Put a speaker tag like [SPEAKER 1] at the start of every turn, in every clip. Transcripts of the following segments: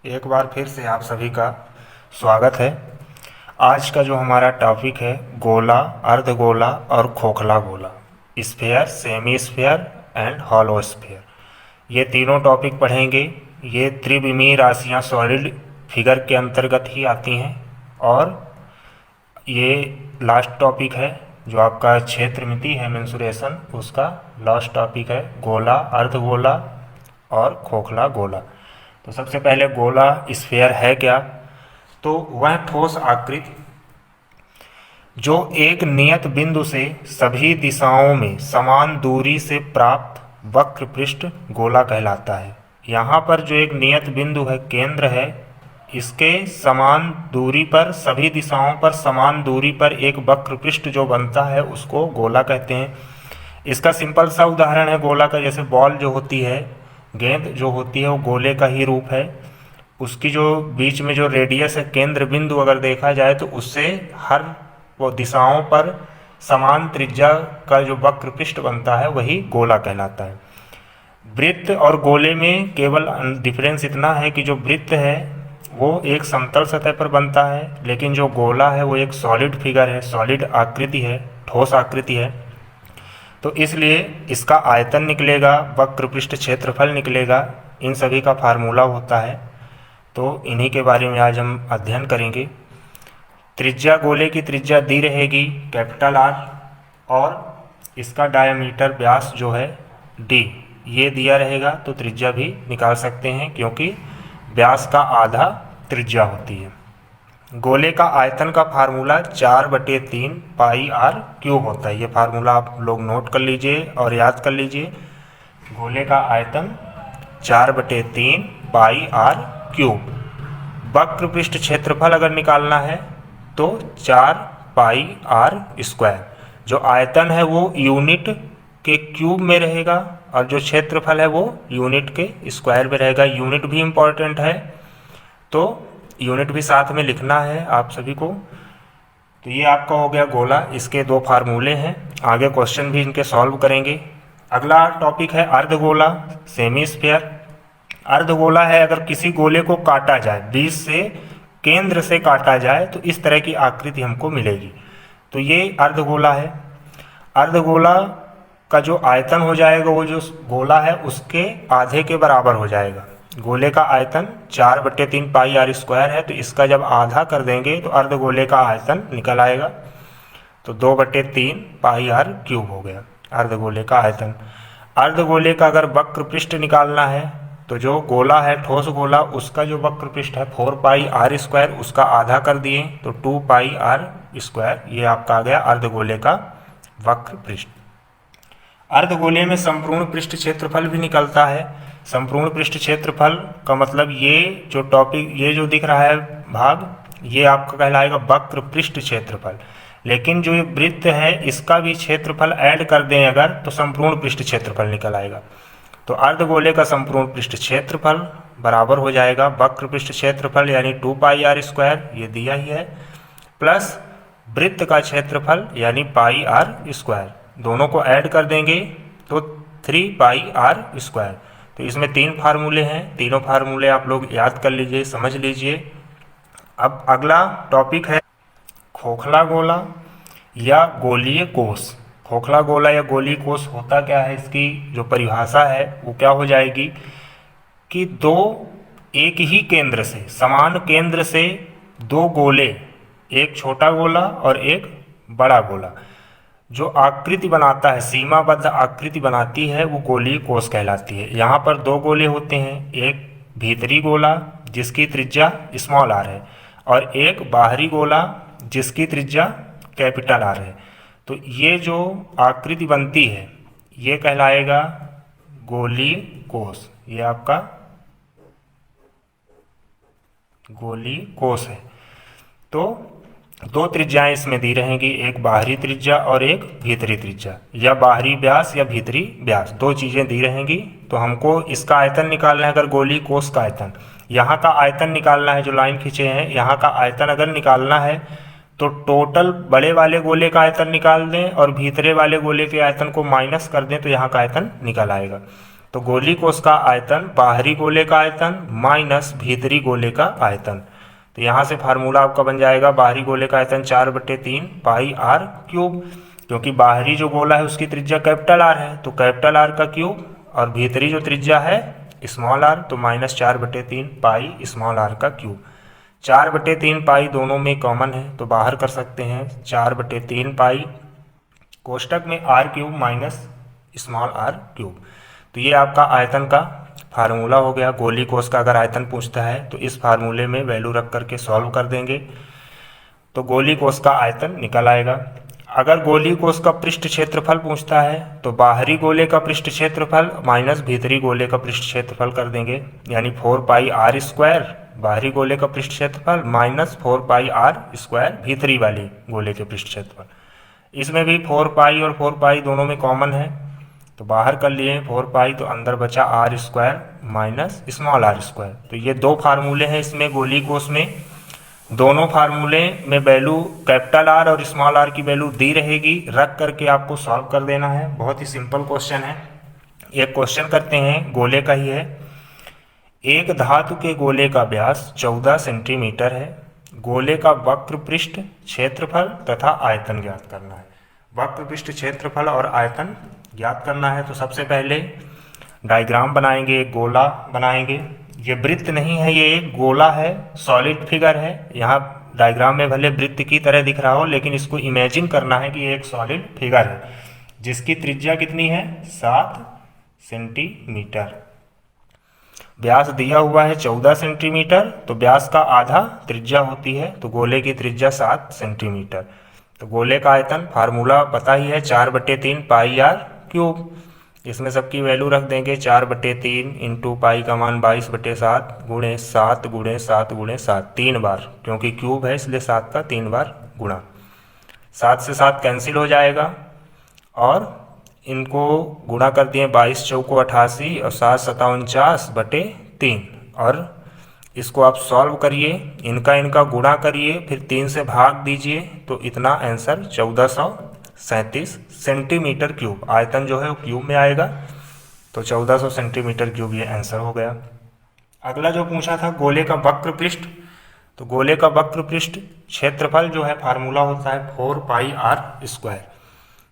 [SPEAKER 1] एक बार फिर से आप सभी का स्वागत है। आज का जो हमारा टॉपिक है गोला, अर्धगोला और खोखला गोला, sphere, semi sphere and hollow sphere, ये तीनों टॉपिक पढ़ेंगे। ये त्रिविमीय राशियाँ सॉलिड फिगर के अंतर्गत ही आती हैं और ये लास्ट टॉपिक है जो आपका क्षेत्रमिति है मेंसुरेशन, उसका लास्ट टॉपिक है गोला, अर्धगोला और खोखला गोला। तो सबसे पहले गोला स्फीयर है क्या? तो वह ठोस आकृति जो एक नियत बिंदु से सभी दिशाओं में समान दूरी से प्राप्त वक्र पृष्ठ गोला कहलाता है। यहाँ पर जो एक नियत बिंदु है, केंद्र है, इसके समान दूरी पर, सभी दिशाओं पर समान दूरी पर एक वक्र पृष्ठ जो बनता है उसको गोला कहते हैं। इसका सिंपल सा उदाहरण है गोला का, जैसे बॉल जो होती है, गेंद जो होती है वो गोले का ही रूप है। उसकी जो बीच में जो रेडियस है, केंद्र बिंदु अगर देखा जाए तो उससे हर वो दिशाओं पर समान त्रिज्या का जो वक्र पृष्ठ बनता है वही गोला कहलाता है। वृत्त और गोले में केवल डिफरेंस इतना है कि जो वृत्त है वो एक समतल सतह पर बनता है, लेकिन जो गोला है वो एक सॉलिड फिगर है, सॉलिड आकृति है, ठोस आकृति है। तो इसलिए इसका आयतन निकलेगा, वक्र पृष्ठ क्षेत्रफल निकलेगा, इन सभी का फार्मूला होता है। तो इन्हीं के बारे में आज हम अध्ययन करेंगे। त्रिज्या, गोले की त्रिज्या दी रहेगी कैपिटल आर और इसका डायमीटर, व्यास जो है डी, ये दिया रहेगा। तो त्रिज्या भी निकाल सकते हैं क्योंकि व्यास का आधा त्रिज्या होती है। गोले का आयतन का फार्मूला 4/3 पाई आर क्यूब होता है। ये फार्मूला आप लोग नोट कर लीजिए और याद कर लीजिए। गोले का आयतन 4/3 पाई आर क्यूब। वक्र पृष्ठ क्षेत्रफल अगर निकालना है तो 4 पाई आर स्क्वायर। जो आयतन है वो यूनिट के क्यूब में रहेगा और जो क्षेत्रफल है वो यूनिट के स्क्वायर में रहेगा। यूनिट भी इम्पॉर्टेंट है, तो यूनिट भी साथ में लिखना है आप सभी को। तो ये आपका हो गया गोला, इसके दो फार्मूले हैं, आगे क्वेश्चन भी इनके सॉल्व करेंगे। अगला टॉपिक है अर्धगोला, सेमी स्फीयर। अर्धगोला है अगर किसी गोले को काटा जाए, बीच से, केंद्र से काटा जाए तो इस तरह की आकृति हमको मिलेगी। तो ये अर्धगोला है। अर्धगोला का जो आयतन हो जाएगा वो जो गोला है उसके आधे के बराबर हो जाएगा। गोले का आयतन 4/3 पाई आर स्क्वायर है, तो इसका जब आधा कर देंगे तो अर्धगोले का आयतन निकल आएगा। तो 2/3 पाई आर क्यूब हो गया अर्धगोले का आयतन। अर्धगोले का अगर वक्र पृष्ठ निकालना है तो जो गोला है, ठोस गोला, उसका जो वक्र पृष्ठ है 4 पाई आर स्क्वायर, उसका आधा कर दिए तो 2 पाई आर स्क्वायर, ये आपका आ गया अर्धगोले का वक्र पृष्ठ। अर्धगोले में संपूर्ण पृष्ठ क्षेत्रफल भी निकलता है। संपूर्ण पृष्ठ क्षेत्रफल का मतलब ये जो टॉपिक, ये जो दिख रहा है भाग, ये आपका कहलाएगा वक्र पृष्ठ क्षेत्रफल। लेकिन जो ये वृत्त है इसका भी क्षेत्रफल ऐड कर दें अगर तो संपूर्ण पृष्ठ क्षेत्रफल निकल आएगा। तो अर्धगोले का संपूर्ण पृष्ठ क्षेत्रफल बराबर हो जाएगा वक्र पृष्ठ क्षेत्रफल यानी 2 पाई आर स्क्वायर, ये दिया ही है, प्लस वृत्त का क्षेत्रफल यानी पाई आर स्क्वायर। दोनों को ऐड कर देंगे तो 3 पाई आर स्क्वायर। तो इसमें 3 फार्मूले हैं, तीनों फार्मूले आप लोग याद कर लीजिए, समझ लीजिए। अब अगला टॉपिक है खोखला गोला या गोलीय कोष। खोखला गोला या गोलीय कोष होता क्या है, इसकी जो परिभाषा है वो क्या हो जाएगी कि दो एक ही केंद्र से, समान केंद्र से दो गोले, एक छोटा गोला और एक बड़ा गोला, जो आकृति बनाता है, सीमाबद्ध आकृति बनाती है, वो गोलीय कोष कहलाती है। यहाँ पर दो गोले होते हैं, एक भीतरी गोला जिसकी त्रिज्या स्मॉल आर है और एक बाहरी गोला जिसकी त्रिज्या कैपिटल आर है। तो ये जो आकृति बनती है ये कहलाएगा गोलीय कोष। ये आपका गोलीय कोष है। तो दो त्रिज्याएं इसमें दी रहेंगी, एक बाहरी त्रिज्या और एक भीतरी त्रिज्या, या बाहरी व्यास या भीतरी व्यास, दो चीज़ें दी रहेंगी। तो हमको इसका आयतन निकालना है, अगर गोलीय कोष का आयतन, यहाँ का आयतन निकालना है, जो लाइन खींचे हैं यहाँ का आयतन अगर निकालना है तो टोटल बड़े वाले गोले का आयतन निकाल दें और भीतरे वाले गोले के आयतन को माइनस कर दें तो यहाँ का आयतन निकल आएगा। तो गोली कोष का आयतन बाहरी गोले का आयतन माइनस भीतरी गोले का आयतन। तो यहाँ से फार्मूला आपका बन जाएगा बाहरी गोले का आयतन 4/3 पाई आर क्यूब, क्योंकि बाहरी जो गोला है उसकी त्रिज्या कैपिटल आर है तो कैपिटल आर का क्यूब, और भीतरी जो त्रिज्या है स्मॉल आर तो -4/3 पाई स्मॉल आर का क्यूब। 4/3 पाई दोनों में कॉमन है तो बाहर कर सकते हैं 4/3 पाई कोष्टक में r cube minus small are cube. तो ये आपका आयतन का फार्मूला हो गया। गोली कोष का अगर आयतन पूछता है तो इस फार्मूले में वैल्यू रख करके सॉल्व कर देंगे तो गोली कोष का आयतन निकल आएगा। अगर गोली कोष का पृष्ठ क्षेत्रफल पूछता है तो बाहरी गोले का पृष्ठ क्षेत्रफल माइनस भीतरी गोले का पृष्ठ क्षेत्रफल कर देंगे, यानी 4 पाई आर स्क्वायर बाहरी गोले का पृष्ठ क्षेत्रफल माइनस 4 पाई आर स्क्वायर भीतरी वाली गोले के पृष्ठ क्षेत्रफल। इसमें भी 4 पाई और 4 पाई दोनों में कॉमन है तो बाहर कर लिए 4 पाई, तो अंदर बचा r square minus small r square. तो ये दो फार्मूले हैं इसमें गोली कोष में। दोनों फार्मूले में वैल्यू कैपिटल आर और स्मॉल आर की वैल्यू दी रहेगी, रख करके आपको सॉल्व कर देना है। बहुत ही सिंपल क्वेश्चन है। एक क्वेश्चन करते हैं, गोले का ही है। एक धातु के गोले का व्यास 14 सेंटीमीटर है। गोले का वक्र पृष्ठ क्षेत्रफल तथा आयतन ज्ञात करना है। वक्र पृष्ठ क्षेत्रफल और आयतन ज्ञात करना है। तो सबसे पहले डायग्राम बनाएंगे, एक गोला बनाएंगे। ये वृत्त नहीं है, ये एक गोला है, सॉलिड फिगर है। यहाँ डायग्राम में भले वृत्त की तरह दिख रहा हो लेकिन इसको इमेजिन करना है कि ये एक सॉलिड फिगर है जिसकी त्रिज्या कितनी है 7 सेंटीमीटर। व्यास दिया हुआ है 14 सेंटीमीटर, तो व्यास का आधा त्रिज्या होती है, तो गोले की त्रिज्या 7 सेंटीमीटर। तो गोले का आयतन फार्मूला पता ही है 4/3 पाई आर क्यूब। इसमें सबकी वैल्यू रख देंगे 4/3 इंटू पाई का मान 22/7 गुणे 7 गुणे 7 गुणे 7 3 बार, क्योंकि क्यूब है इसलिए 7 का 3 बार गुणा। 7 से 7 कैंसिल हो जाएगा और इनको गुणा कर दिए 22 चौको 88 और 7 7 49/3, और इसको आप सॉल्व करिए, इनका गुणा करिए, फिर 3 से भाग दीजिए तो इतना आंसर 1437 सेंटीमीटर क्यूब। आयतन जो है वो क्यूब में आएगा तो 1400 सेंटीमीटर क्यूब ये आंसर हो गया। अगला जो पूछा था गोले का वक्र पृष्ठ, तो गोले का वक्र पृष्ठ क्षेत्रफल जो है फार्मूला होता है 4 पाई आर स्क्वायर।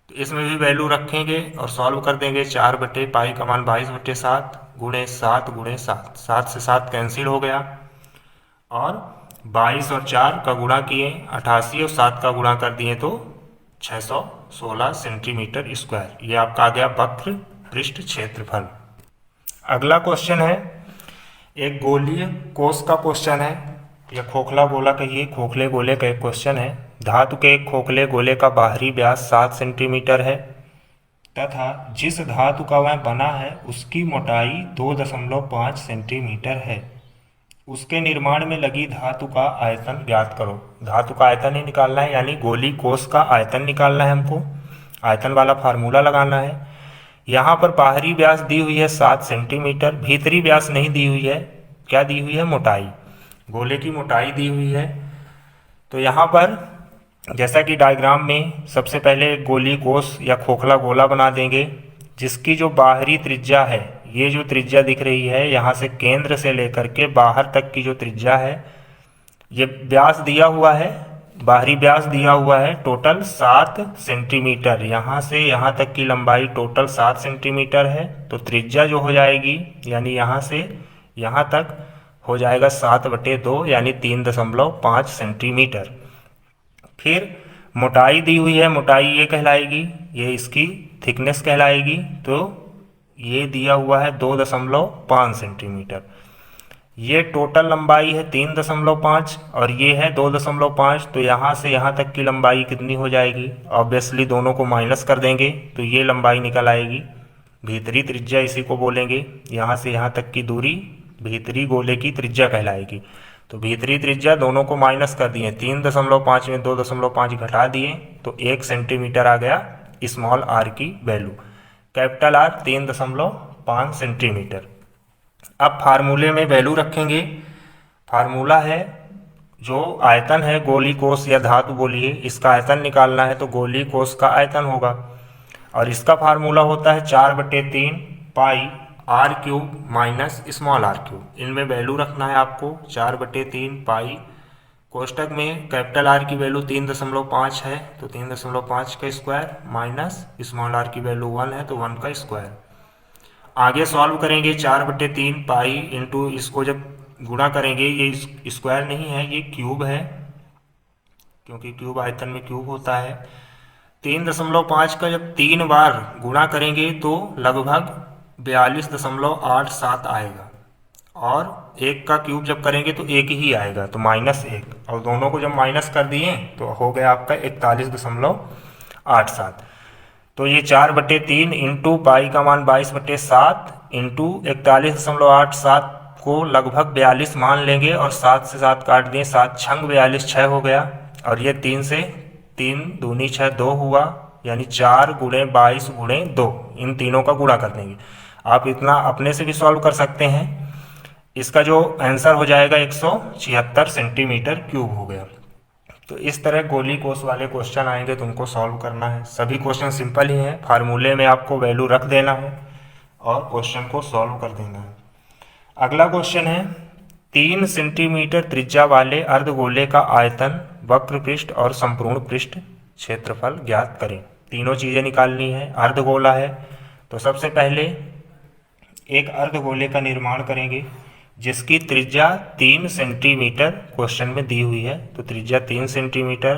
[SPEAKER 1] तो इसमें भी वैल्यू रखेंगे और सॉल्व कर देंगे 4/पाई का मान 22/7 गुणे 7 गुणे 7, 7 से 7 कैंसिल हो गया और 22 और 4 का गुणा किए 88 और 7 का गुणा कर दिए तो 616 सेंटीमीटर स्क्वायर। ये आपका आ गया वक्र पृष्ठ क्षेत्रफल। अगला क्वेश्चन है, एक गोलीय कोष का क्वेश्चन है, या खोखला गोला कहिए, खोखले गोले का एक क्वेश्चन है। धातु के एक खोखले गोले का बाहरी व्यास 7 सेंटीमीटर है तथा जिस धातु का वह बना है उसकी मोटाई 2.5 सेंटीमीटर है। उसके निर्माण में लगी धातु का आयतन ज्ञात करो। धातु का आयतन ही निकालना है, यानी गोली कोष का आयतन निकालना है हमको। आयतन वाला फार्मूला लगाना है। यहाँ पर बाहरी व्यास दी हुई है 7 सेंटीमीटर, भीतरी व्यास नहीं दी हुई है। क्या दी हुई है? मोटाई, गोले की मोटाई दी हुई है। तो यहाँ पर जैसा कि डायग्राम में सबसे पहले गोली कोष या खोखला गोला बना देंगे, जिसकी जो बाहरी त्रिज्या है, ये जो त्रिज्या दिख रही है यहाँ से केंद्र से लेकर के बाहर तक की जो त्रिज्या है, ये व्यास दिया हुआ है, बाहरी व्यास दिया हुआ है टोटल 7 सेंटीमीटर। यहाँ से यहाँ तक की लंबाई टोटल 7 सेंटीमीटर है। तो त्रिज्या जो हो जाएगी, यानी यहाँ से यहाँ तक हो जाएगा 7/2 यानी 3.5 सेंटीमीटर। फिर मोटाई दी हुई है, मोटाई ये कहलाएगी, ये इसकी थिकनेस कहलाएगी। तो ये दिया हुआ है 2.5 सेंटीमीटर। ये टोटल लंबाई है 3.5 और ये है 2.5। तो यहाँ से यहाँ तक की लंबाई कितनी हो जाएगी? ऑब्वियसली दोनों को माइनस कर देंगे तो ये लंबाई निकल आएगी। भीतरी त्रिज्या इसी को बोलेंगे। यहाँ से यहाँ तक की दूरी भीतरी गोले की त्रिज्या कहलाएगी। तो भीतरी त्रिज्या दोनों को माइनस कर दिए, 3.5 में 2.5 घटा दिए तो 1 सेंटीमीटर आ गया स्मॉल आर की वैल्यू। Capital R 3.5 centimetre. अब फार्मूले में वैल्यू रखेंगे। फार्मूला है जो आयतन है गोली कोष या धातु बोलिए, इसका आयतन निकालना है तो गोली कोष का आयतन होगा और इसका फार्मूला होता है 4/3 pi R cube minus small are cube, इनमें वैल्यू रखना है आपको 4/3 पाई, कोष्टक में कैपिटल आर की वैल्यू 3.5 है तो 3.5 का स्क्वायर माइनस स्मॉल आर की वैल्यू 1 है तो 1 का स्क्वायर। आगे सॉल्व करेंगे 4/3 पाई इंटू, इसको जब गुणा करेंगे ये स्क्वायर नहीं है ये क्यूब है, क्योंकि क्यूब आयतन में क्यूब होता है। 3.5 का जब 3 बार गुणा करेंगे तो लगभग 42.87 आएगा, और 1 का क्यूब जब करेंगे तो 1 ही आएगा तो -1, और दोनों को जब माइनस कर दिए तो हो गया आपका 41.87। तो ये 4/3 इंटू पाई का मान 22/7 इंटू 41.87 को लगभग 42 मान लेंगे, और 7 से 7 काट दिए, 7 छंग 42 6 हो गया, और ये 3 से 3 दूनी 6 2 हुआ, यानी 4 × 22 × 2, इन तीनों का गुणा कर देंगे। आप इतना अपने से भी सॉल्व कर सकते हैं। इसका जो आंसर हो जाएगा 176 सेंटीमीटर क्यूब हो गया। तो इस तरह गोली कोस वाले क्वेश्चन आएंगे तो उनको सॉल्व करना है। सभी क्वेश्चन सिंपल ही हैं, फार्मूले में आपको वैल्यू रख देना है और क्वेश्चन को सॉल्व कर देना है। अगला क्वेश्चन है 3 सेंटीमीटर त्रिज्या वाले अर्धगोले का आयतन, वक्र पृष्ठ और संपूर्ण पृष्ठ क्षेत्रफल ज्ञात करें। तीनों चीज़ें निकालनी है। अर्धगोला है तो सबसे पहले एक अर्धगोले का निर्माण करेंगे जिसकी त्रिज्या 3 सेंटीमीटर क्वेश्चन में दी हुई है, तो त्रिज्या 3 सेंटीमीटर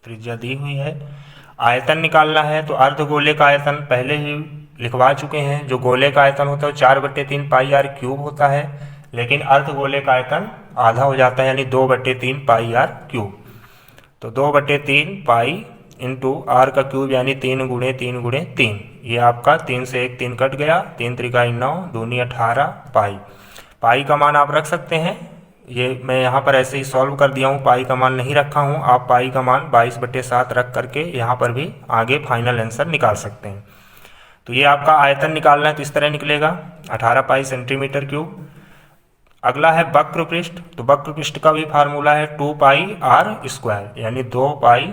[SPEAKER 1] त्रिज्या दी हुई है। आयतन निकालना है तो अर्धगोले का आयतन पहले ही लिखवा चुके हैं, जो गोले का आयतन होता है 4/3 पाई आर क्यूब होता है, लेकिन अर्धगोले का आयतन आधा हो जाता है यानी 2/3 पाई आर क्यूब। तो 2/3 पाई इंटू आर का क्यूब यानी 3 × 3 × 3, ये आपका 3 से 1 3 कट गया, 3 × 9 दूनी 18 पाई। पाई का मान आप रख सकते हैं, ये मैं यहाँ पर ऐसे ही सॉल्व कर दिया हूँ, पाई का मान नहीं रखा हूँ। आप पाई का मान 22/7 रख करके यहाँ पर भी आगे फाइनल आंसर निकाल सकते हैं। तो ये आपका आयतन निकालना है तो इस तरह निकलेगा 18 पाई सेंटीमीटर क्यूब। अगला है वक्र पृष्ठ, तो वक्र पृष्ठ का भी फार्मूला है 2 पाई आर स्क्वायर, यानी 2 पाई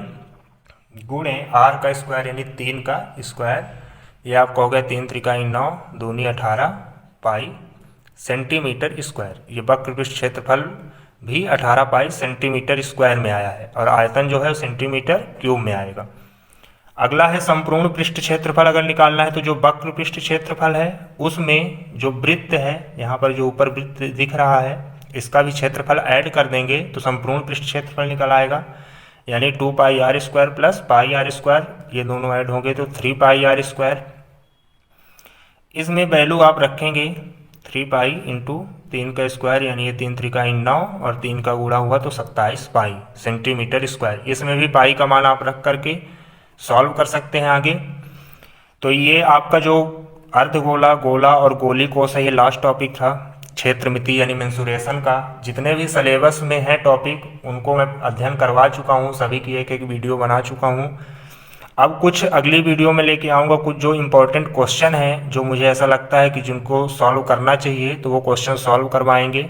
[SPEAKER 1] गुणे आर का स्क्वायर यानी 3 का स्क्वायर। ये आपका हो गया 3 × 9 दूनी 18 पाई सेंटीमीटर स्क्वायर। ये वक्र पृष्ठ क्षेत्रफल भी 18 पाई सेंटीमीटर स्क्वायर में आया है, और आयतन जो है सेंटीमीटर क्यूब में आएगा। अगला है संपूर्ण पृष्ठ क्षेत्रफल अगर निकालना है तो जो वक्र पृष्ठ क्षेत्रफल है उसमें जो वृत्त है, यहाँ पर जो ऊपर वृत्त दिख रहा है इसका भी क्षेत्रफल ऐड कर देंगे तो संपूर्ण पृष्ठ क्षेत्रफल निकल आएगा, यानी 2 pi R square plus pi R square, ये दोनों ऐड होंगे तो 3 पाई आर स्क्वायर। इसमें वैल्यू आप रखेंगे 3 पाई इंटू 3 का स्क्वायर, यानी ये 3 × 3 = 9 और 3 का गुणा हुआ तो 27 पाई सेंटीमीटर स्क्वायर। इसमें भी पाई का मान आप रख करके सॉल्व कर सकते हैं आगे। तो ये आपका जो अर्धगोला, गोला और गोली कोस है, ये लास्ट टॉपिक था क्षेत्रमिति यानी मेंसुरेशन का। जितने भी सिलेबस में है टॉपिक उनको मैं अध्ययन करवा चुका हूँ, सभी की एक वीडियो बना चुका हूँ। अब कुछ अगली वीडियो में लेके आऊँगा कुछ जो इम्पोर्टेंट क्वेश्चन हैं जो मुझे ऐसा लगता है कि जिनको सॉल्व करना चाहिए, तो वो क्वेश्चन सॉल्व करवाएंगे।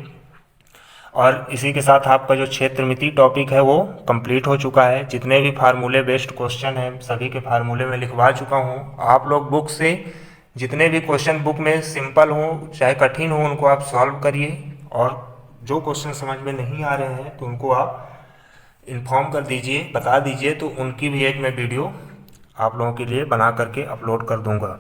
[SPEAKER 1] और इसी के साथ आपका जो क्षेत्रमिति टॉपिक है वो कंप्लीट हो चुका है। जितने भी फार्मूले बेस्ड क्वेश्चन हैं सभी के फार्मूले में लिखवा चुका हूँ। आप लोग बुक से जितने भी क्वेश्चन बुक में सिंपल हो चाहे कठिन हो उनको आप सॉल्व करिए, और जो क्वेश्चन समझ में नहीं आ रहे हैं तो उनको आप इन्फॉर्म कर दीजिए, बता दीजिए, तो उनकी भी एक मैं वीडियो आप लोगों के लिए बना करके अपलोड कर दूंगा।